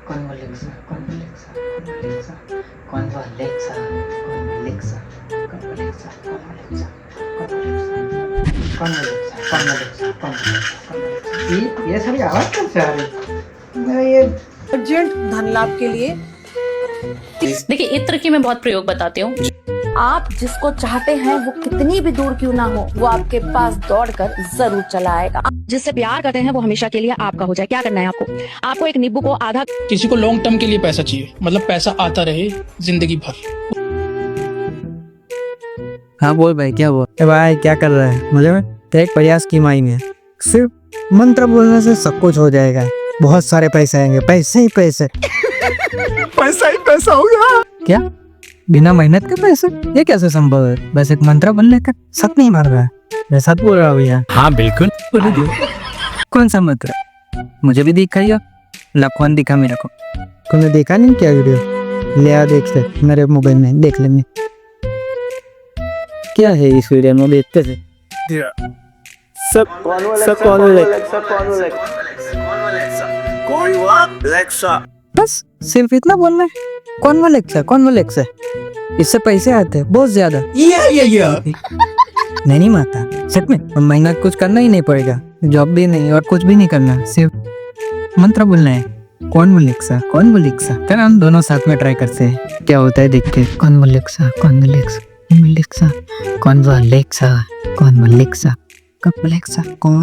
कौन वो Alexa? कौन वो Alexa? कौन वो Alexa? कौन वो Alexa? कौन वो Alexa? कौन वो Alexa? कौन वो Alexa? कौन वो Alexa? कौन वो Alexa? कौन वो Alexa? कौन वो Alexa? ये सारी आवाज कहाँ से आ रही है? ये अर्जेंट धन लाभ के लिए देखिए इत्र की मैं बहुत प्रयोग बताती हूँ। आप जिसको चाहते हैं वो कितनी भी दूर क्यों ना हो, वो आपके पास दौड़कर जरूर चला आएगा। जिससे प्यार करते हैं वो हमेशा के लिए आपका हो जाए। क्या करना है आपको एक नींबू को आधा किसी को लॉन्ग टर्म के लिए पैसा चाहिए, मतलब पैसा आता रहे जिंदगी भर। हाँ बोल भाई, क्या बोल भाई, क्या कर रहा है? मुझे तेरे प्रयास की माई में सिर्फ मंत्र बोलने से सब कुछ हो जाएगा। बहुत सारे पैसे आएंगे, पैसे ही पैसे। पैसा ही पैसा होगा क्या? बिना मेहनत के पैसे? ये कैसे संभव है? बस एक मंत्र बोलने का सच नहीं मार रहा है। मैं सच बोल रहा हूँ भैया। हाँ बिल्कुल। कौन सा मंत्र? मुझे भी दिखाइए। लखवन दिखा मेरे को। तूने देखा नहीं क्या वीडियो? ले आ देख से, मेरे मोबाइल में देख लेंगे क्या है इस वीडियो में। देखते थे बस सिर्फ इतना बोलना है। कौन वो लेक्सा? कौन वो लेक्सा? इससे पैसे आते हैं बहुत ज्यादा। नहीं माता सच में, मेहनत कुछ करना ही नहीं पड़ेगा। जॉब भी नहीं और कुछ भी नहीं करना, सिर्फ मंत्र बोलना है। कौन वो लेक्सा? कौन वो लेक्सा? फिर हम दोनों साथ में ट्राई करते हैं क्या होता है, देखते हैं। कौन वो लेक्सा? कौन वो लेक्सा? कौन वो लेक्सा? कौन वो लेक्सा? कौन वो लेक्सा? कौन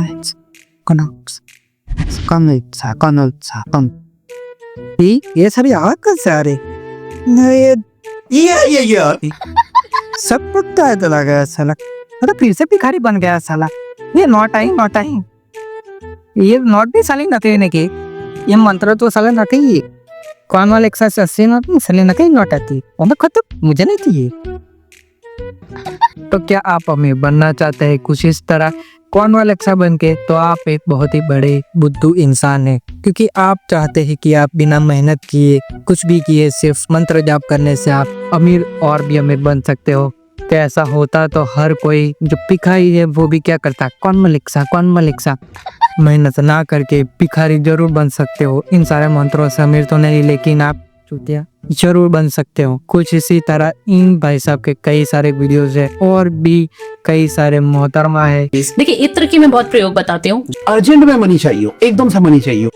वो लेक्सा? कौन ये सभी आवाज कहाँ से आ रही? ये सब पता है तो लगा साला। तो फिर से भिखारी बन गया साला। ये नोट आई ये नोट भी साली नकली ने की। ये मंत्र तो साला नकली। कौन वाले 180 नोट में साले नकली नोट आती। खत्म, मुझे नहीं चाहिए। तो क्या आप अमीर बनना चाहते हैं कुछ इस तरह कौन वाला अच्छा बन के? तो आप एक बहुत ही बड़े बुद्धू इंसान हैं, क्योंकि आप चाहते हैं कि आप बिना मेहनत किए कुछ भी किए सिर्फ मंत्र जाप करने से आप अमीर और भी अमीर बन सकते हो। तो ऐसा होता तो हर कोई जो भिखारी है वो भी क्या करता? कौन मलिक्सा मेहनत ना करके भिखारी जरूर बन सकते हो। इन सारे मंत्रों से अमीर तो नहीं, लेकिन आप चूतिया जरूर बन सकते हो। कुछ इसी तरह इन भाई साहब के कई सारे वीडियोस है और भी कई सारे मोहतरमा है। देखिए इत्र की मैं बहुत प्रयोग बताती हूँ। अर्जेंट में मनी चाहिए, एकदम से मनी चाहिए।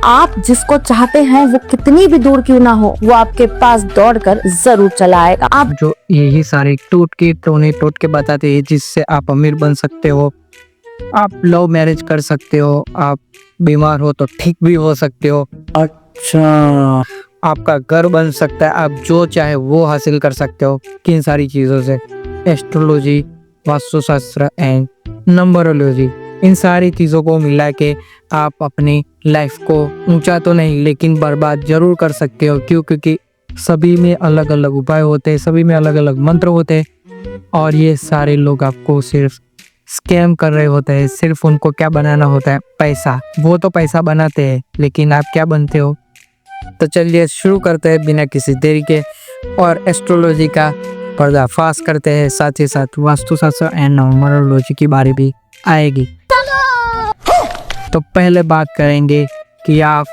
आप जिसको चाहते हैं वो कितनी भी दूर क्यों ना हो, वो आपके पास दौड़कर जरूर चला आएगा। आप जो यही सारे टोट के बताते हैं जिससे आप अमीर बन सकते हो। आप लव मैरिज कर सकते हो, आप बीमार हो तो ठीक भी हो सकते हो। अच्छा, आपका घर बन सकता है, आप जो चाहे वो हासिल कर सकते हो किन सारी चीजों से। एस्ट्रोलॉजी, वास्तुशास्त्र एंड नंबरोलॉजी, इन सारी चीजों को मिला के आप अपनी लाइफ को ऊंचा तो नहीं लेकिन बर्बाद जरूर कर सकते हो। क्यों? क्योंकि सभी में अलग अलग उपाय होते हैं, सभी में अलग अलग मंत्र होते हैं और ये सारे लोग आपको सिर्फ स्कैम कर रहे होते हैं। सिर्फ उनको क्या बनाना होता है? पैसा। वो तो पैसा बनाते हैं, लेकिन आप क्या बनते हो? तो चलिए शुरू करते हैं बिना किसी देरी के और एस्ट्रोलॉजी का पर्दाफाश करते हैं। साथ ही साथ वास्तुशास्त्र एंड न्यूमरोलॉजी की बारी भी आएगी। तो पहले बात करेंगे कि आप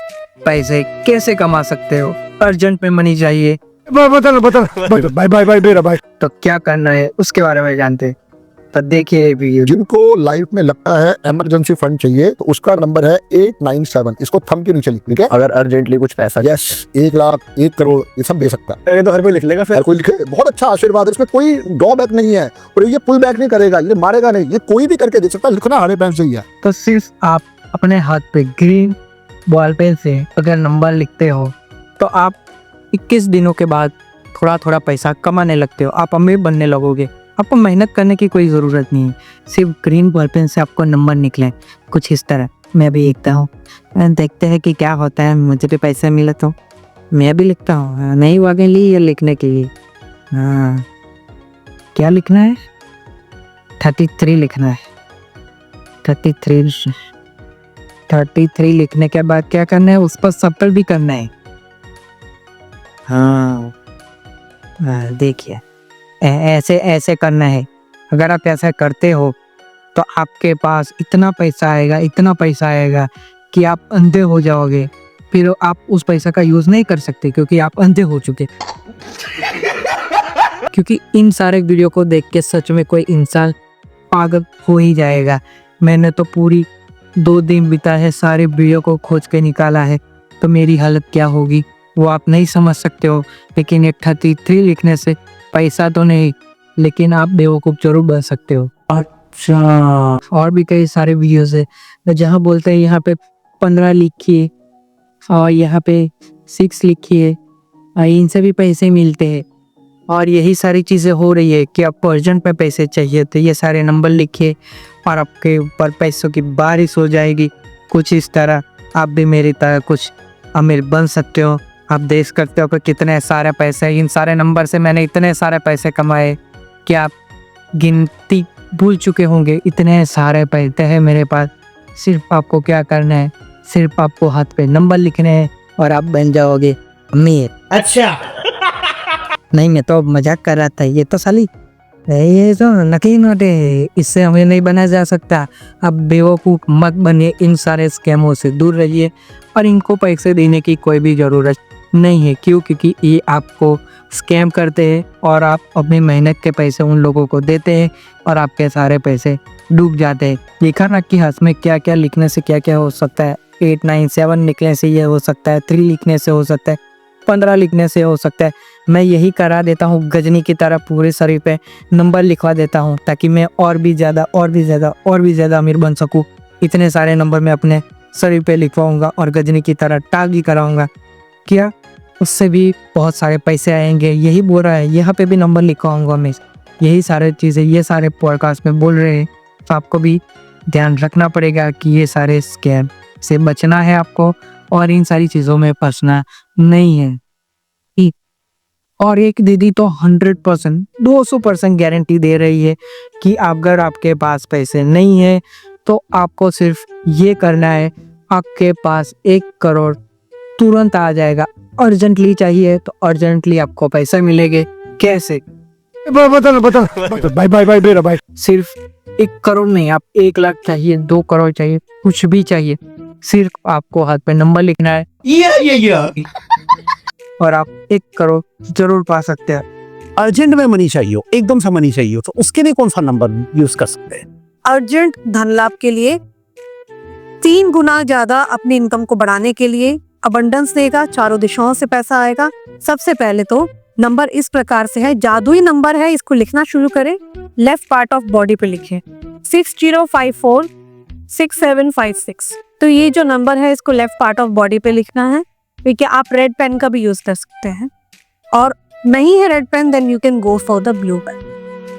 पैसे कैसे कमा सकते हो। अर्जेंट में मनी चाहिए, बाय मेरा भाई। तो क्या करना है उसके बारे में जानते हैं। तो देखिए वीडियो। जिनको लाइफ में लगता है इमरजेंसी फंड चाहिए तो उसका नंबर है 897। इसको थंब के नीचे लिख, ठीक है? अगर अर्जेंटली कुछ पैसा, यस, 1 लाख, 1 करोड़, ये सब दे सकता है। तो हर कोई लिख लेगा, फिर हर कोई लिखे। बहुत अच्छा आशीर्वाद है, इसमें कोई ड्रॉबैक नहीं है और ये पुल बैक नहीं करेगा, ये मारेगा नहीं, ये कोई भी करके दे सकता है। लिखना हरे पेन से ही है। तो सिर्फ आप अपने हाथ पे ग्रीन बॉल पेन से अगर नंबर लिखते हो तो आप 21 दिनों के बाद थोड़ा थोड़ा पैसा कमाने लगते हो। आप अमीर बनने लगोगे। आपको मेहनत करने की कोई ज़रूरत नहीं है, सिर्फ ग्रीन बॉल पेन से आपको नंबर निकले कुछ इस तरह। मैं भी लिखता हूँ, देखते हैं कि क्या होता है। मुझे भी पैसा मिला तो मैं भी लिखता हूँ। नहीं वागे ली ये लिखने के लिए। हाँ, क्या लिखना है? 33 लिखना है। 33 लिखने के बाद क्या करना है? उस पर सब्ट्रैक्ट भी करना है। हाँ देखिए, ऐसे करना है। अगर आप ऐसा करते हो तो आपके पास इतना पैसा आएगा कि आप अंधे हो जाओगे। फिर आप उस पैसा का यूज नहीं कर सकते क्योंकि आप अंधे हो चुके। क्योंकि इन सारे वीडियो को देख के सच में कोई इंसान पागल हो ही जाएगा। मैंने तो पूरी 2 दिन बिता है सारे वीडियो को खोज के निकाला है, तो मेरी हालत क्या होगी वो आप नहीं समझ सकते हो। लेकिन एक 33 लिखने से पैसा तो नहीं, लेकिन आप बेवकूफ़ जरूर बन सकते हो। अच्छा, और भी कई सारे वीडियोस है जहाँ बोलते हैं यहाँ पे 15 लिखिए और यहाँ पे 6 लिखिए, इनसे भी पैसे मिलते हैं। और यही सारी चीज़ें हो रही है कि आपको अर्जेंट पे पैसे चाहिए तो ये सारे नंबर लिखिए और आपके ऊपर पैसों की बारिश हो जाएगी। कुछ इस तरह आप भी मेरी तरह कुछ अमीर बन सकते हो। आप देख सकते हो कि कितने सारे पैसे, इन सारे नंबर से मैंने इतने सारे पैसे कमाए कि आप गिनती भूल चुके होंगे। इतने सारे पैसे हैं मेरे पास। सिर्फ आपको क्या करना है, सिर्फ आपको हाथ पे नंबर लिखने हैं और आप बन जाओगे अमीर। अच्छा, नहीं, मैं तो मजाक कर रहा था। ये तो साली ये तो नकली नोट है, इससे हमें नहीं बना जा सकता। अब बेवकूफ़ मत बनिए, इन सारे स्कैमों से दूर रहिए और इनको पैसे देने की कोई भी ज़रूरत नहीं है। क्यों? क्योंकि ये आपको स्कैम करते हैं और आप अपनी मेहनत के पैसे उन लोगों को देते हैं और आपके सारे पैसे डूब जाते हैं। लिखा ना कि हाथ में क्या क्या लिखने से क्या क्या हो सकता है। 8, 9, 7 लिखने से ये हो सकता है, 3 लिखने से हो सकता है, 15 लिखने से हो सकता है। मैं यही करा देता हूँ, गजनी की तरह पूरे शरीर पे नंबर लिखवा देता हूँ ताकि मैं और भी ज़्यादा अमीर बन सकूँ। इतने सारे नंबर मैं अपने शरीर पे लिखवाऊँगा और गजनी की तरह टाग भी कराऊँगा। क्या? उससे भी बहुत सारे पैसे आएंगे। यही बोल रहा है, यहाँ पे भी नंबर लिखवाऊँगा मैं। यही सारे चीज़ें ये सारे पॉडकास्ट में बोल रहे हैं, तो आपको भी ध्यान रखना पड़ेगा कि ये सारे स्कैम से बचना है आपको और इन सारी चीज़ों में फंसना नहीं है। और एक दीदी तो 100%, 200% गारंटी दे रही है कि अगर आपके पास पैसे नहीं है तो आपको सिर्फ ये करना है, आपके पास 1 करोड़ तुरंत आ जाएगा। अर्जेंटली चाहिए तो अर्जेंटली आपको पैसा मिलेंगे। कैसे? बता बाय मेरा भाई। सिर्फ 1 करोड़ नहीं, आप 1 लाख चाहिए, 2 करोड़ चाहिए, कुछ भी चाहिए, सिर्फ आपको हाथ पे नंबर लिखना है और आप 1 करोड़ जरूर पा सकते हैं। अर्जेंट में मनी चाहिए हो, एकदम से मनी चाहिए हो, तो उसके लिए कौन सा नंबर यूज कर सकते हैं? अर्जेंट धन लाभ के लिए, 3 गुना ज्यादा अपनी इनकम को बढ़ाने के लिए, अबंडेंस देगा, चारों दिशाओं से पैसा आएगा। सबसे पहले तो नंबर इस प्रकार से है, जादुई नंबर है, इसको लिखना शुरू करें। लेफ्ट पार्ट ऑफ बॉडी पे लिखें 60546756। तो ये जो नंबर है इसको लेफ्ट पार्ट ऑफ बॉडी पे लिखना है। ठीक है, आप रेड पेन का भी यूज कर सकते हैं, और नहीं है red pen then you can go for the blue pen.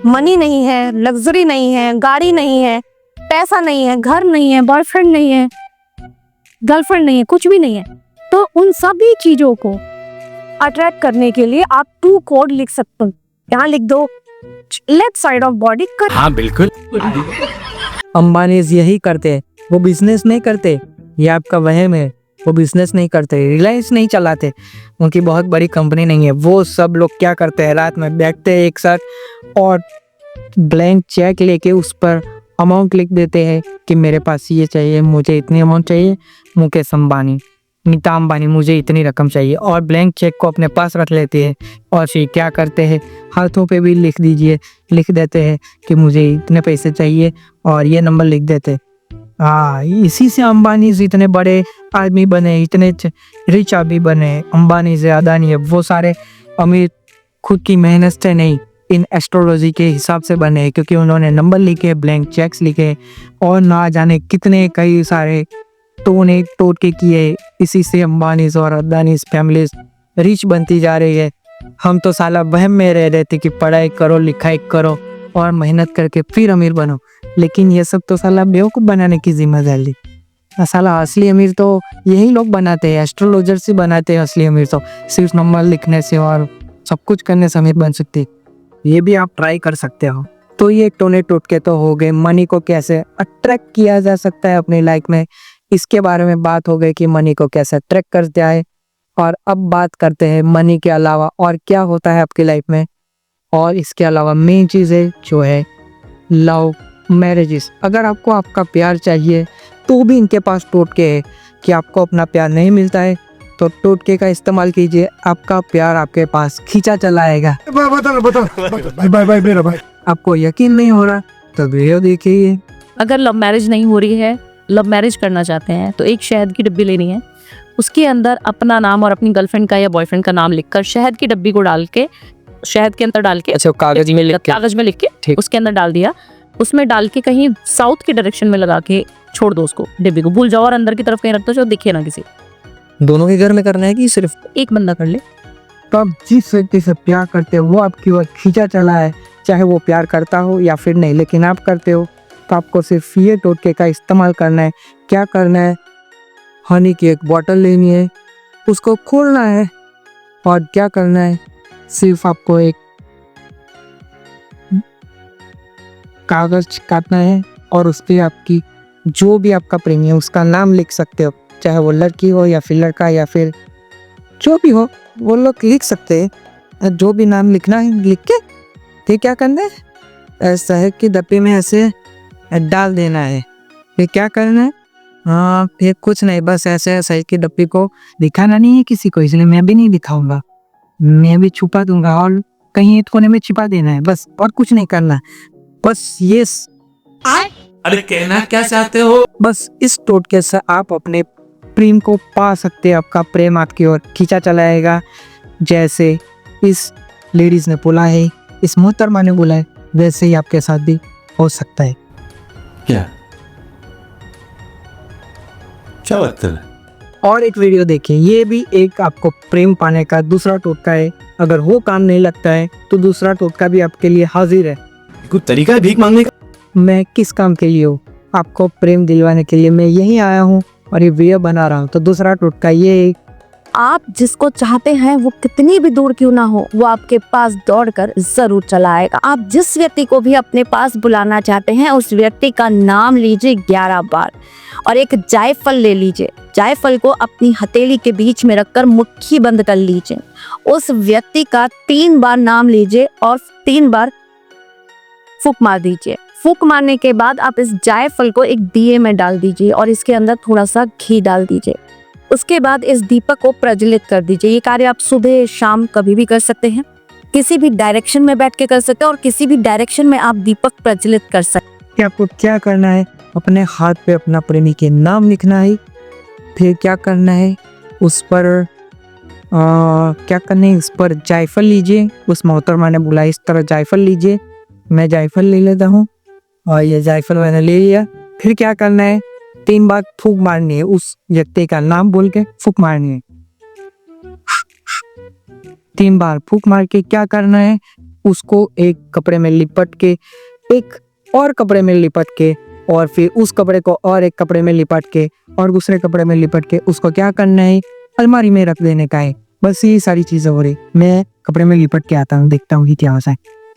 Money नहीं है, लग्जरी नहीं है, गाड़ी नहीं है, पैसा नहीं है, घर नहीं है, बॉयफ्रेंड नहीं है, गर्लफ्रेंड नहीं है, कुछ भी नहीं है, तो उन सभी चीजों को अट्रैक्ट करने के लिए आप 2 कोड लिख सकते हो। यहाँ लिख दो लेफ्ट साइड ऑफ बॉडी कर। हाँ बिल्कुल। अंबानी यही करते हैं, वो बिजनेस नहीं करते, ये आपका वहम है। वो बिजनेस नहीं करते, रिलायंस नहीं चलाते, उनकी बहुत बड़ी कंपनी नहीं है। वो सब लोग क्या करते हैं, रात में बैठते हैं एक साथ और ब्लैंक चेक लेके उस पर अमाउंट लिख देते हैं कि मेरे पास ये चाहिए, मुझे इतनी अमाउंट चाहिए, मुकेश अंबानी, नीता अंबानी, मुझे इतनी रकम चाहिए, और ब्लैंक चेक को अपने पास रख लेते हैं। और फिर क्या करते हैं, हाथों पे भी लिख देते हैं कि मुझे इतने पैसे चाहिए और ये नंबर लिख देते हैं। हाँ, इसी से अंबानी इतने बड़े आदमी बने, इतने रिच आदमी बने। अंबानी से अदानी है, वो सारे अमीर खुद की मेहनत से नहीं, इन एस्ट्रोलॉजी के हिसाब से बने, क्योंकि उन्होंने नंबर लिखे, ब्लैंक चेक्स लिखे और ना जाने कितने कई सारे टोने टोटके किए। इसी से अंबानी और अदानी फैमिली रिच बनती जा रही है। हम तो साला वहम में रह रहे थे कि पढ़ाई करो, लिखाई करो और मेहनत करके फिर अमीर बनो, लेकिन ये सब तो साला बेवकूफ़ बनाने की जिम्मेदारी। साला असली अमीर तो यही लोग बनाते हैं, एस्ट्रोलॉजर से बनाते हैं। असली अमीर तो सिर्फ नंबर लिखने से और सब कुछ करने से अमीर बन सकते। ये भी आप ट्राई कर सकते हो। तो ये टोने टोटके तो हो गए, मनी को कैसे अट्रैक्ट किया जा सकता है अपनी लाइफ में, इसके बारे में बात हो गई कि मनी को कैसे अट्रैक्ट करते हैं। और अब बात करते हैं मनी के अलावा और क्या होता है आपकी लाइफ में। और इसके अलावा मेन चीज़ है जो है लव मैरिजेस। अगर आपको आपका प्यार चाहिए तो भी इनके पास टोटके है कि आपको अपना प्यार नहीं मिलता है तो टोटके का इस्तेमाल कीजिए, आपका प्यार आपके पास खींचा चला आएगा। बाय बाय मेरा भाई। आपको यकीन नहीं हो रहा तो वीडियो देखिए। अगर लव मैरिज नहीं हो रही है, लव मैरिज करना चाहते हैं, तो एक शहद की डिब्बी लेनी है। उसके अंदर अपना नाम और अपनी गर्लफ्रेंड का या बॉयफ्रेंड का नाम लिखकर शहद की डिब्बी को डाल के, शहद के अंदर डाल के, अच्छा कागज में लिख के, कागज में लिख के ठीक। उसके अंदर डाल दिया। उसमें डाल के कहीं साउथ की डायरेक्शन में लगा के छोड़ दो उसको, डिब्बी को भूल जाओ और अंदर की तरफ कहीं रख दो जो दिखे ना किसी। दोनों के घर में करना है कि सिर्फ एक बंदा कर ले। तो आप जिस व्यक्ति से प्यार करते हो वो आपकी ओर खींचा चला है, चाहे वो प्यार करता हो या फिर नहीं, लेकिन आप करते हो, तो आपको सिर्फ ये टोटके का इस्तेमाल करना है। क्या करना है, हनी की एक बोतल लेनी है, उसको खोलना है और क्या करना है, सिर्फ आपको एक कागज काटना है और उस पर आपकी जो भी आपका प्रेमी है उसका नाम लिख सकते हो, चाहे वो लड़की हो या फिर लड़का या फिर जो भी हो, वो लोग लिख सकते हैं। जो भी नाम लिखना है लिख के फिर क्या करना है, ऐसा है कि डब्बे में ऐसे डाल देना है। फिर क्या करना है, हाँ फिर कुछ नहीं, बस ऐसे ऐसे कि डब्बे को दिखाना नहीं है किसी को, इसलिए मैं भी नहीं दिखाऊंगा, मैं भी छुपा दूंगा और कहीं एक कोने में छिपा देना है बस, और कुछ नहीं करना। बस ये अरे कहना क्या चाहते हो? बस इस टोटके से आप अपने प्रेम को पा सकते हैं, आपका प्रेम आपकी ओर खींचा चलाएगा। जैसे इस लेडीज ने बोला है, इस मोहतरमा ने बोला है, वैसे ही आपके साथ भी हो सकता है। क्या लगता है? और एक वीडियो देखिए, ये भी एक आपको प्रेम पाने का दूसरा टोटका है। अगर वो काम नहीं लगता है तो दूसरा टोटका भी आपके लिए हाजिर है। कुछ तरीका है भीख मांगने का? मैं किस काम के लिए हूँ, आपको प्रेम दिलवाने के लिए मैं यहीं आया हूँ और ये वीडियो बना रहा हूँ। तो दूसरा टोटका ये, आप जिसको चाहते हैं वो कितनी भी दूर क्यों ना हो, वो आपके पास दौड़कर जरूर चला आएगा। आप जिस व्यक्ति को भी अपने पास बुलाना चाहते हैं उस व्यक्ति का नाम लीजिए 11 बार और एक जायफल ले लीजिए। जायफल को अपनी हथेली के बीच में रखकर मुट्ठी बंद कर लीजिए। उस व्यक्ति का 3 बार नाम लीजिए और 3 बार फूंक मार दीजिए। फूंक मारने के बाद आप इस जायफल को एक दिए में डाल दीजिए और इसके अंदर थोड़ा सा घी डाल दीजिए। उसके बाद इस दीपक को प्रज्वलित कर दीजिए। ये कार्य आप सुबह शाम कभी भी कर सकते हैं, किसी भी डायरेक्शन में बैठ के कर सकते हैं और किसी भी डायरेक्शन में आप दीपक प्रज्वलित कर सकते हैं। आपको क्या करना है, अपने हाथ पे अपना प्रेमी के नाम लिखना है। फिर क्या करना है, उस पर क्या करना है, उस पर जायफल लीजिए। उस मोहतरमा ने बोला इस तरह जायफल लीजिए, मैं जायफल ले लेता हूँ और ये जायफल मैंने ले लिया। फिर क्या करना है, 3 बार फूंक मारनी है, उस व्यक्ति का नाम बोल के फूंक मारनी है। 3 बार फूंक मार के क्या करना है, उसको एक कपड़े में लिपट के, एक और कपड़े में लिपट के, और फिर उस कपड़े को और एक कपड़े में लिपट के और दूसरे कपड़े में लिपट के उसको क्या करना है, अलमारी में रख देने का है। बस ये सारी चीजें हो रही। मैं कपड़े में लिपट के आता हूँ, देखता हूँ कि क्या होता है।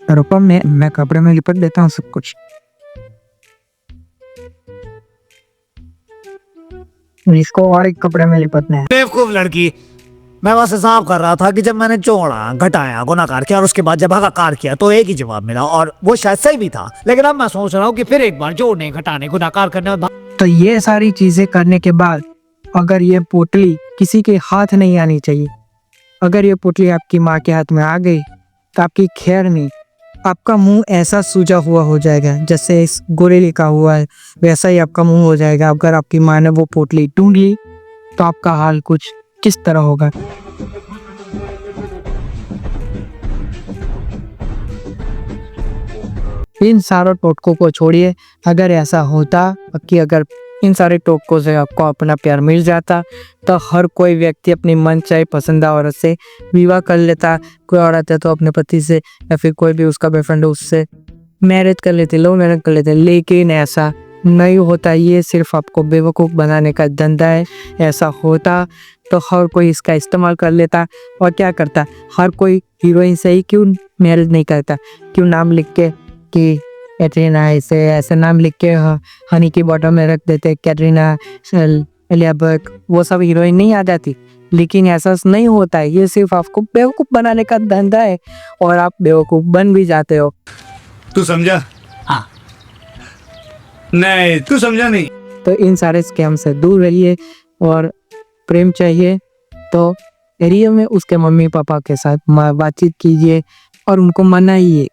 रुको, मैं कपड़े में लिपट देता हूँ सब कुछ। इसको और एक कपड़े में लिपटना है। बेवकूफ लड़की, मैं बस हिसाब कर रहा था कि जब मैंने जोड़ा, घटाया, गुणाकार किया और उसके बाद जब भागाकार किया तो एक ही जवाब मिला और वो शायद सही भी था। लेकिन अब मैं सोच रहा हूँ कि फिर एक बार जोड़ने, घटाने, गुणाकार करने और तो ये सारी चीजें करने के बाद अगर ये पोटली किसी के हाथ नहीं आनी चाहिए। अगर ये पोटली आपकी माँ के हाथ में आ गई तो आपकी खैर नहीं, आपका मुंह ऐसा सूजा हुआ हो जाएगा जैसे इस गोरे लिखा हुआ है, वैसा ही आपका मुंह हो जाएगा। अगर आपकी माँ ने वो पोटली ढूंढ ली तो आपका हाल कुछ किस तरह होगा। इन सारों टोटकों को छोड़िए। अगर ऐसा होता कि अगर इन सारे टोटकों से आपको अपना प्यार मिल जाता तो हर कोई व्यक्ति अपनी मन चाहे पसंदा औरत से विवाह कर लेता। कोई औरत है तो अपने पति से या फिर कोई भी उसका बॉयफ्रेंड उससे मैरिज कर लेते, लव मैरिज कर लेते। लेकिन ऐसा नहीं होता, ये सिर्फ आपको बेवकूफ़ बनाने का धंधा है। ऐसा होता तो हर कोई इसका इस्तेमाल कर लेता और क्या करता, हर कोई हीरोइन से ही क्यों मैरिज नहीं करता, क्यों नाम लिख के कि कैटरीना, ऐसे नाम लिख के हनी की बॉटल में रख देते कैटरीना, एलिया भट्ट, वो सब हीरोइन नहीं आ जाती। लेकिन ऐसा नहीं होता है, ये सिर्फ आपको बेवकूफ़ बनाने का धंधा है और आप बेवकूफ़ बन भी जाते हो। तू समझा? हाँ। नहीं, तू समझा नहीं। तो इन सारे स्कैम से दूर रहिए। और प्रेम चाहिए तो एरिया में उसके मम्मी पापा के साथ बातचीत कीजिए और उनको मनाइए,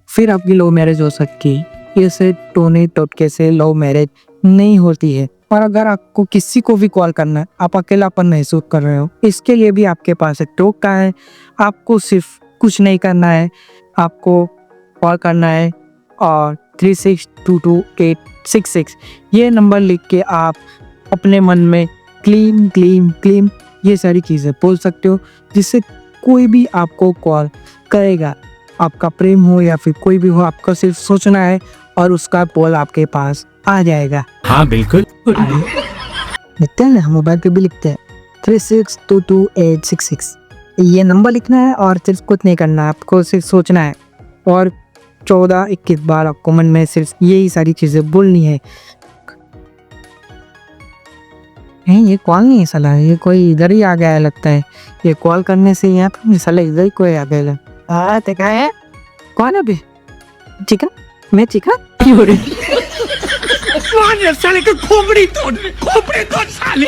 फिर आपकी लव मैरिज हो सकती है। ऐसे टोने टोटके से लव मैरिज नहीं होती है। और अगर आपको किसी को भी कॉल करना है, आप अकेलापन महसूस कर रहे हो, इसके लिए भी आपके पास एक टोटका है। आपको सिर्फ कुछ नहीं करना है, आपको कॉल करना है और 36228866 ये नंबर लिख के आप अपने मन में क्लीम क्लीम क्लीम ये सारी चीज़ें बोल सकते हो, जिससे कोई भी आपको कॉल करेगा, आपका प्रेम हो या फिर कोई भी हो, आपको सिर्फ सोचना है और उसका कॉल आपके पास आ जाएगा। हाँ बिल्कुल। लिखते हैं ना, मोबाइल पे भी लिखते हैं 36228866 ये नंबर लिखना है और सिर्फ कुछ नहीं करना है, आपको सिर्फ सोचना है और 14-21 बार आपको मन में सिर्फ यही सारी चीज़ें बोलनी है। नहीं ये कॉल नहीं है साला, ये कोई इधर ही आ गया है लगता है। ये कॉल करने से यहाँ पर साला इधर ही कोई आ गया। हाँ देखा है कौन अभी चिकन मैं चिकन साले का खोपड़ी तोड़ साले।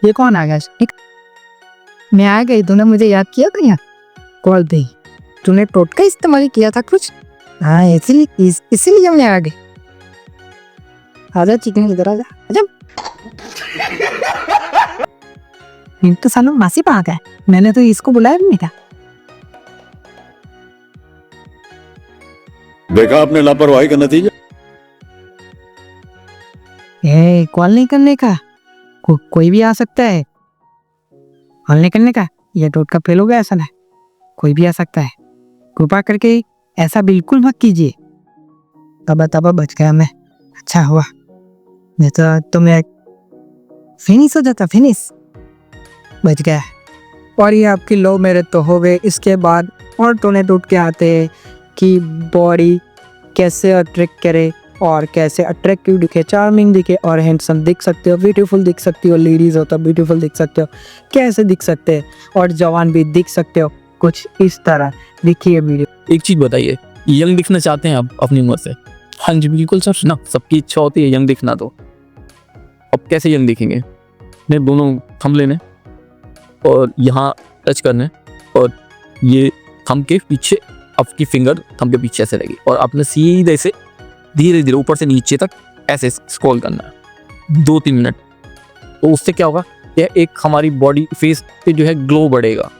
ये कौन आ गया? मैं आ गई, तूने मुझे याद किया था यहाँ कॉल पे, तूने टोटका इस्तेमाल किया था कुछ। हाँ इसीलिए मैं आ गई। आजा चिकन इधर आजा आजा। तो सालों मासी पे आ गया, मैंने तो इसको बुलाया भी नहीं था। देखा आपने लापरवाही का नतीजा। कॉल नहीं करने का कोई भी आ सकता है। कॉल नहीं करने का ये टोटका फेल हो गया, ऐसा ना कोई भी आ सकता है। कृपा करके ऐसा बिल्कुल मत कीजिए। तब बच गया मैं, अच्छा हुआ, नहीं तो मैं फिनिश हो जाता, फिनिश बच गया। और ये आपकी लव मैरिज तो हो गए। इसके बाद और टोने टूट के आते हैं कि बॉडी कैसे अट्रैक्ट करे और कैसे अट्रैक्टिव दिखे, चार्मिंग दिखे और हैंडसम दिख सकते हो, ब्यूटीफुल दिख सकती हो। लेडीज़ हो तो ब्यूटीफुल दिख सकते हो, कैसे दिख सकते हैं और जवान भी दिख सकते हो, कुछ इस तरह। देखिए वीडियो। एक चीज बताइए, यंग दिखना चाहते हैं आप अपनी उम्र से? हाँ जी बिल्कुल सर ना, सबकी इच्छा होती है यंग दिखना। तो अब कैसे यंग दिखेंगे? ने दोनों थंब लेने और यहाँ टच करने और ये थंब के पीछे आपकी फिंगर थंब के पीछे ऐसे रहेगी और आपने सीधे से धीरे धीरे ऊपर से नीचे तक ऐसे स्क्रॉल करना है 2-3 मिनट। तो उससे क्या होगा, यह एक हमारी बॉडी फेस पे जो है ग्लो बढ़ेगा।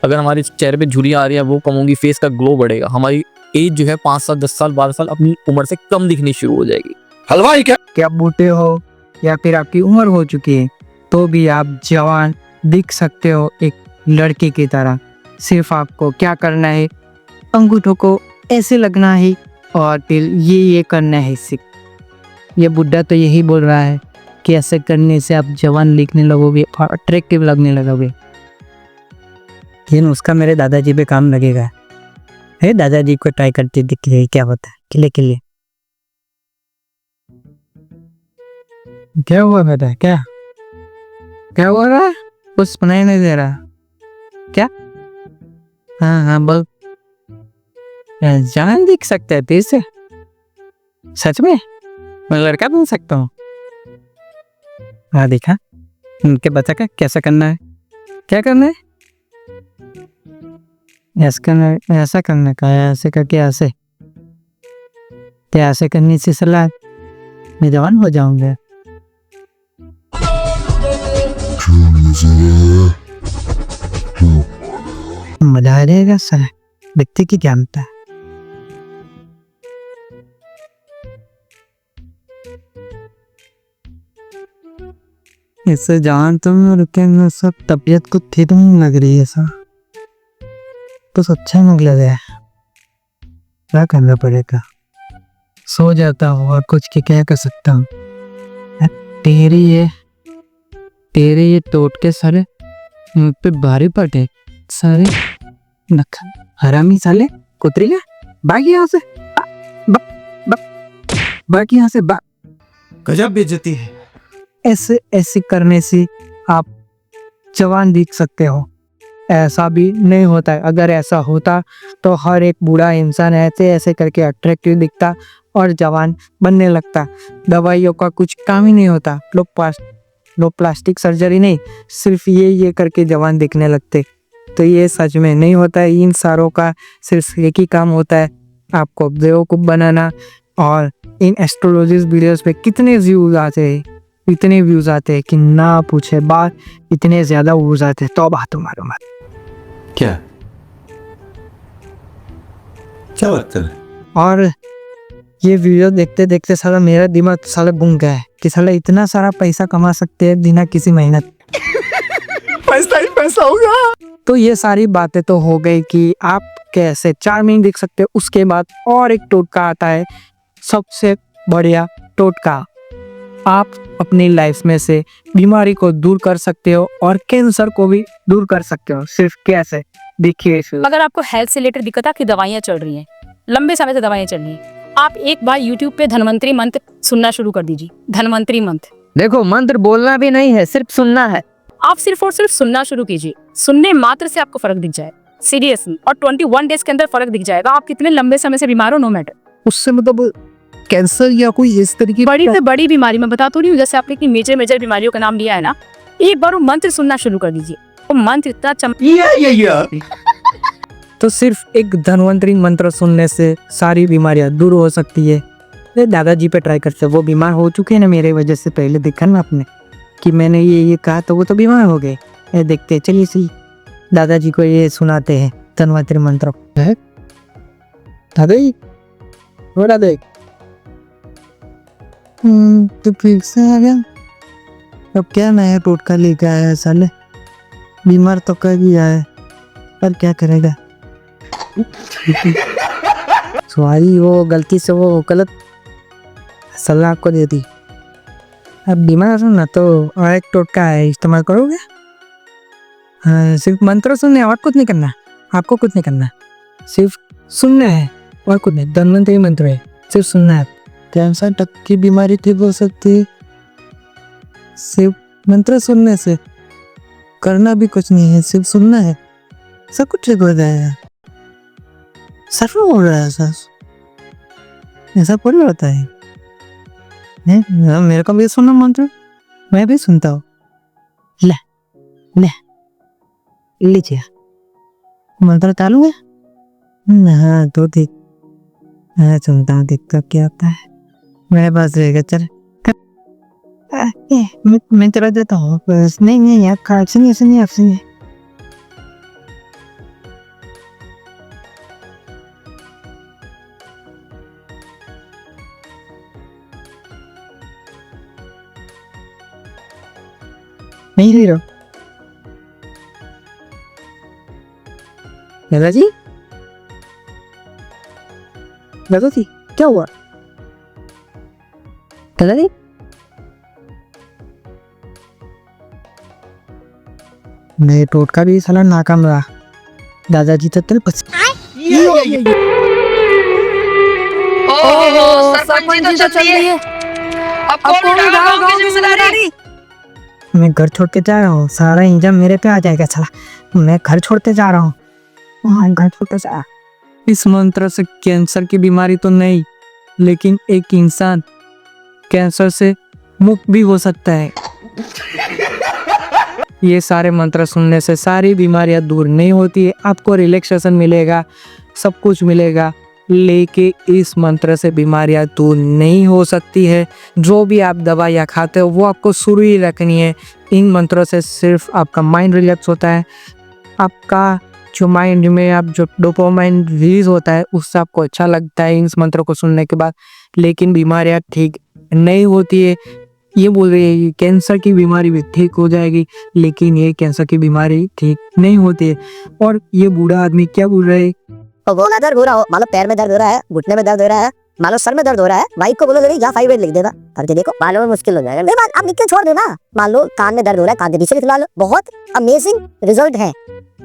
अगर हमारे चेहरे पे झुर्रियाँ आ रही है वो कम होंगी, फेस का ग्लो बढ़ेगा। हमारी एज जो है 5 साल 10 साल 12 साल अपनी उम्र से कम दिखनी शुरू हो जाएगी। हलवाई क्या आप बूढ़े हो या फिर आपकी उम्र हो चुकी है तो भी आप जवान दिख सकते हो एक लड़के की तरह। सिर्फ आपको क्या करना है, अंगूठों को ऐसे लगना है और फिर ये करना है। ये बुढ़ा तो यही बोल रहा है कि ऐसे करने से आप जवान दिखने लगोगे और अट्रैक्टिव लगने लगोगे। ये नुस्खा मेरे दादाजी पे काम लगेगा। है दादाजी को ट्राई करते दिखिए क्या होता है। किले क्या हुआ बेटा, क्या हो रहा है? कुछ सुनाई नहीं दे रहा क्या? हाँ बोल। जान दिख सकता है तेज से? सच में मैं लड़का बन सकता हूँ? हाँ देखा, उनके बच्चा का कैसा करना है, क्या करना है, ऐसा करने का है, ऐसे करके ऐसे क्या, ऐसे करने से सलाह मैं जवान हो जाऊंगा। मजा आ जाएगा सर, व्यक्ति की जानता है। इससे जान तुम रुके सब तबीयत को ठीक नहीं लग रही है सर, कुछ अच्छा नहीं लग रहा है, क्या करना पड़ेगा? सो जाता हूँ और कुछ की क्या कर सकता हूँ। तेरे ये टोट के सारे मुझ पे भारी पड़े सारे नखा हरामी साले कुतरिया, भाग यहाँ से, भाग यहाँ से, गजब बेइज्जती है। ऐसे करने से आप जवान दिख सकते हो ऐसा भी नहीं होता है। अगर ऐसा होता तो हर एक बूढ़ा इंसान ऐसे ऐसे करके अट्रैक्टिव दिखता और जवान बनने लगता। दवाइयों का कुछ काम ही नहीं होता। लोग प्लास्टिक सर्जरी नहीं, सिर्फ ये करके जवान दिखने लगते। तो ये सच में नहीं होता है। इन सारों का सिर्फ एक ही काम होता है, आपको बेवकूफ़ बनाना। और इन एस्ट्रोलॉजी वीडियोस पे कितने व्यूज़ आते हैं, इतने व्यूज़ आते हैं कि ना पूछे बात, इतने ज़्यादा व्यूज़ आते हैं। तो बात तुम्हारा मत। क्या क्या बात कर रहे हैं? और ये वीडियो देखते देखते साला मेरा दिमाग साला घूम गया है कि साला इतना सारा पैसा कमा सकते हैं बिना किसी मेहनत। पैसा ही पैसा होगा। तो ये सारी बातें तो हो गई कि आप कैसे चार्मिंग दिख सकते हो। उसके बाद और एक टोटका आता है, सबसे बढ़िया टोटका। आप अपनी लाइफ में से बीमारी को दूर कर सकते हो और कैंसर को भी दूर कर सकते हो। सिर्फ कैसे, देखिए। अगर आपको हेल्थ से रिलेटेड दिक्कत है, आपकी दवाइयाँ चल रही हैं, लंबे समय से दवाइयाँ चल रही हैं, आप एक बार YouTube पे धन्वंतरी मंत्र सुनना शुरू कर दीजिए। धन्वंतरी मंत्र, देखो मंत्र बोलना भी नहीं है, सिर्फ सुनना है। आप सिर्फ और सिर्फ सुनना शुरू कीजिए। सुनने मात्र से आपको फर्क दिख जाए, सीरियसली। और 21 डेज के अंदर फर्क दिख जाएगा। आप कितने लंबे समय से बीमार हो, नो मैटर। उससे मतलब कैंसर या कोई इस तरीके बड़ी से बड़ी बीमारी मैं बता तो रही हूँ, जैसे आपने इतनी मेजर बीमारियों का नाम लिया है ना, एक बार वो मंत्र सुनना शुरू कर दीजिए। वो मंत्र इतना तो सिर्फ एक धन्वंतरी मंत्र सुनने से सारी बीमारियां दूर हो सकती है। ये दादाजी पे ट्राई करते, वो बीमार हो चुके हैं ना मेरे वजह से। पहले देखा ना आपने कि मैंने ये कहा तो वो तो बीमार हो गए। ये देखते, चलिए सी दादाजी को ये सुनाते हैं धन्वंतरी मंत्र। दादाजी, वो दादाजी, तो फिर से आ गया। अब क्या नया टोटका लेकर आया है साले। बीमार तो कर ही आया है, पर क्या करेगा। सॉरी, वो गलती से वो गलत सलाह आपको दे दी। अब बीमार हो ना तो और एक टोटका है, इस्तेमाल करोगे। हाँ, सिर्फ मंत्र सुनने, और कुछ नहीं करना। आपको कुछ नहीं करना, सिर्फ सुनना है और कुछ नहीं। धन्वंतरी मंत्र है, सिर्फ सुनना है। कैंसर तक की बीमारी ठीक हो सकती है सिर्फ मंत्र सुनने से। करना भी कुछ नहीं है, सिर्फ सुनना है, सब कुछ ठीक हो जाएगा। सर हो रहा है सर, ऐसा थोड़ी होता है। मेरे को भी सुनना मंत्र, मैं भी सुनता हूँ। ले ले लीजिए, मंत्र चालू है। हाँ तो ठीक, मैं सुनता हूँ, देखता क्या होता है। मेरे पास रहेगा, चल मैं चला देता हूँ। बस नहीं यार, कार्ड से नहीं आपसे नहीं। नहीं ले रहा दादाजी। दादाजी क्या हुआ दादाजी? नहीं, टोटका भी साला नाकाम रहा। दादाजी तो तेरे पस मैं घर छोड़ के जा रहा हूँ, सारा इंजन मेरे पे आ जाएगा। साला मैं घर छोड़ते जा रहा हूँ, घर छोड़ते जा। इस मंत्र से कैंसर की बीमारी तो नहीं, लेकिन एक इंसान कैंसर से मुक्त भी हो सकता है। ये सारे मंत्र सुनने से सारी बीमारियां दूर नहीं होती है, आपको रिलैक्सेशन मिलेगा, सब कुछ मिलेगा, लेकिन इस मंत्र से बीमारियां दूर नहीं हो सकती है। जो भी आप दवाइयाँ खाते हो वो आपको शुरू ही रखनी है। इन मंत्रों से सिर्फ आपका माइंड रिलैक्स होता है, आपका जो माइंड में आप जो डोपामाइन रिलीज होता है उससे आपको अच्छा लगता है इस मंत्र को सुनने के बाद। लेकिन बीमारियां ठीक नहीं होती है। ये बोल रही है कैंसर की बीमारी भी ठीक हो जाएगी, लेकिन ये कैंसर की बीमारी ठीक नहीं होती है। और ये बूढ़ा आदमी क्या बोल रहा है, वो ना दर्द हो रहा हो, मान लो पैर में दर्द हो रहा है, घुटने में दर्द हो रहा है, मान लो सर में दर्द हो रहा है, वाइफ को बोलो जल्दी जा 5 लिख देना, करके देखो, मालूम है मुश्किल हो जाएगा। नहीं बात आप लिख के छोड़ देना। मान लो कान में दर्द हो रहा है, कान के पीछे लिख लो, बहुत अमेजिंग रिजल्ट है।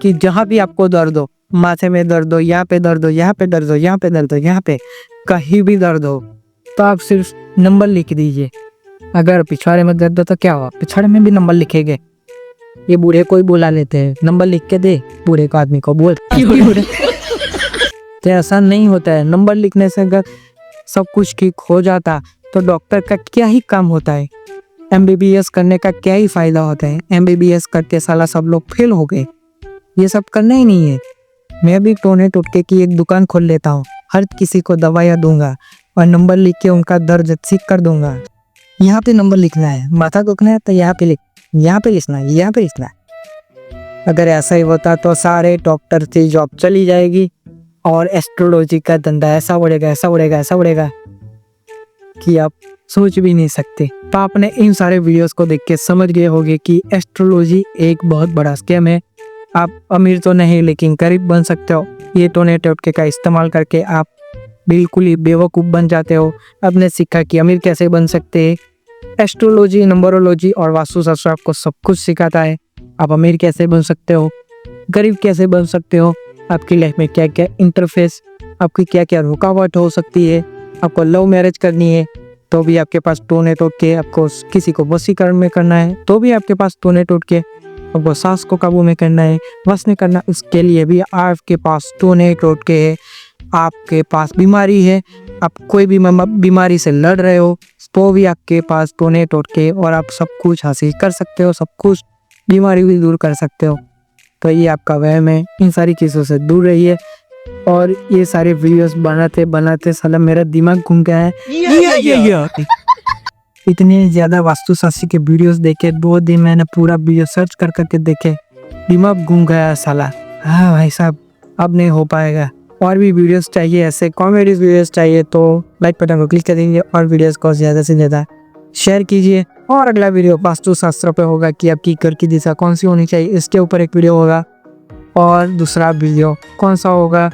कि जहाँ भी आपको दर्द हो, माथे में दर्द हो, यहाँ पे दर्द हो, यहाँ पे दर्द हो, यहाँ पे दर्द हो, यहाँ पे कहीं भी दर्द हो, तो आप सिर्फ नंबर लिख दीजिए। अगर पिछवाड़े में दर्द हो तो क्या हुआ, पिछवाड़े में भी नंबर लिखेंगे। ये बूढ़े को ही बुला लेते हैं, नंबर लिख के दे बूढ़े को, आदमी को बोल। तो ऐसा नहीं होता है, नंबर लिखने से अगर सब कुछ ठीक हो जाता तो डॉक्टर का क्या ही काम होता है, MBBS करने का क्या ही फायदा होता है। MBBS करके साला सब लोग फेल हो गए, ये सब करना ही नहीं है। मैं भी टोने टोटके की एक दुकान खोल लेता हूँ, हर किसी को दवाइयाँ दूंगा और नंबर लिख के उनका दर्द ठीक कर दूंगा। यहाँ पे नंबर लिखना है, माथा दुखना है तो यहाँ पे लिख, यहाँ पे लिखना है, यहाँ पे लिखना है। अगर ऐसा ही होता तो सारे डॉक्टर की जॉब चली जाएगी और एस्ट्रोलॉजी का धंधा ऐसा बढ़ेगा, ऐसा बढ़ेगा, ऐसा बढ़ेगा कि आप सोच भी नहीं सकते। तो आपने इन सारे वीडियोस को देख के समझ गए होंगे कि एस्ट्रोलॉजी एक बहुत बड़ा स्कैम है। आप अमीर तो नहीं लेकिन गरीब बन सकते हो। ये टोने टोटके का इस्तेमाल करके आप बिल्कुल ही बेवकूफ़ बन जाते हो। आपने सीखा कि अमीर कैसे बन सकते हैं। एस्ट्रोलॉजी, नंबरोलॉजी और वास्तुशास्त्र आपको सब कुछ सिखाता है। आप अमीर कैसे बन सकते हो, गरीब कैसे बन सकते हो, आपकी लाइफ में क्या क्या इंटरफेस, आपकी क्या क्या रुकावट हो सकती है। आपको लव मैरिज करनी है तो भी आपके पास टोने टोटके, आपको किसी को वशीकरण में करना है तो भी आपके पास टोने टोटके, आपको सास को काबू में करना है, वश में करना, उसके लिए भी आपके पास टोने टोटके है। आपके पास बीमारी है, आप कोई भी बीमारी से लड़ रहे हो तो भी आपके पास टोने टोटके और आप सब कुछ हासिल कर सकते हो, सब कुछ बीमारी भी दूर कर सकते हो। तो ये आपका वहम है, इन सारी चीज़ों से दूर रहिए। और ये सारे वीडियोस बनाते बनाते साला मेरा दिमाग घूम गया है। इतने ज़्यादा वास्तुशास्त्र के वीडियोस देखे, 2 दिन मैंने पूरा वीडियो सर्च कर करके देखे, दिमाग घूम गया साला। हाँ भाई साहब, अब नहीं हो पाएगा। और भी वीडियोस चाहिए, ऐसे कॉमेडी वीडियोस चाहिए तो लाइक बटन को क्लिक कर दीजिए और वीडियोस को ज़्यादा से ज़्यादा शेयर कीजिए। और अगला वीडियो वास्तुशास्त्र पे होगा कि आपकी घर की दिशा कौन सी होनी चाहिए, इसके ऊपर एक वीडियो होगा। और दूसरा वीडियो कौन सा होगा,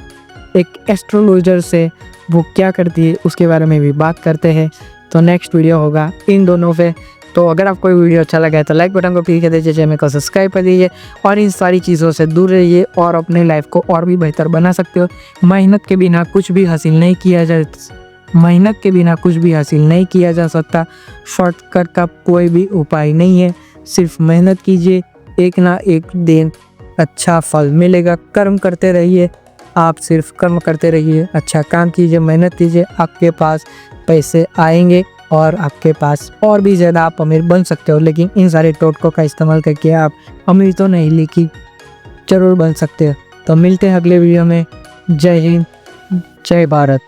एक एस्ट्रोलॉजर से वो क्या करती है उसके बारे में भी बात करते हैं। तो नेक्स्ट वीडियो होगा इन दोनों पे। तो अगर आपको वीडियो अच्छा लगा है तो लाइक बटन को क्लिक कर दीजिए, चैनल को सब्सक्राइब कर दीजिए और इन सारी चीज़ों से दूर रहिए और अपने लाइफ को और भी बेहतर बना सकते हो। मेहनत के बिना कुछ भी हासिल नहीं किया जा सकता। शॉर्टकट का कोई भी उपाय नहीं है, सिर्फ मेहनत कीजिए, एक ना एक दिन अच्छा फल मिलेगा। कर्म करते रहिए, आप सिर्फ कर्म करते रहिए, अच्छा काम कीजिए, मेहनत कीजिए, आपके पास पैसे आएंगे और आपके पास और भी ज़्यादा आप अमीर बन सकते हो। लेकिन इन सारे टोटकों का इस्तेमाल करके आप अमीर तो नहीं लेकिन जरूर बन सकते हो। तो मिलते हैं अगले वीडियो में। जय हिंद, जय भारत।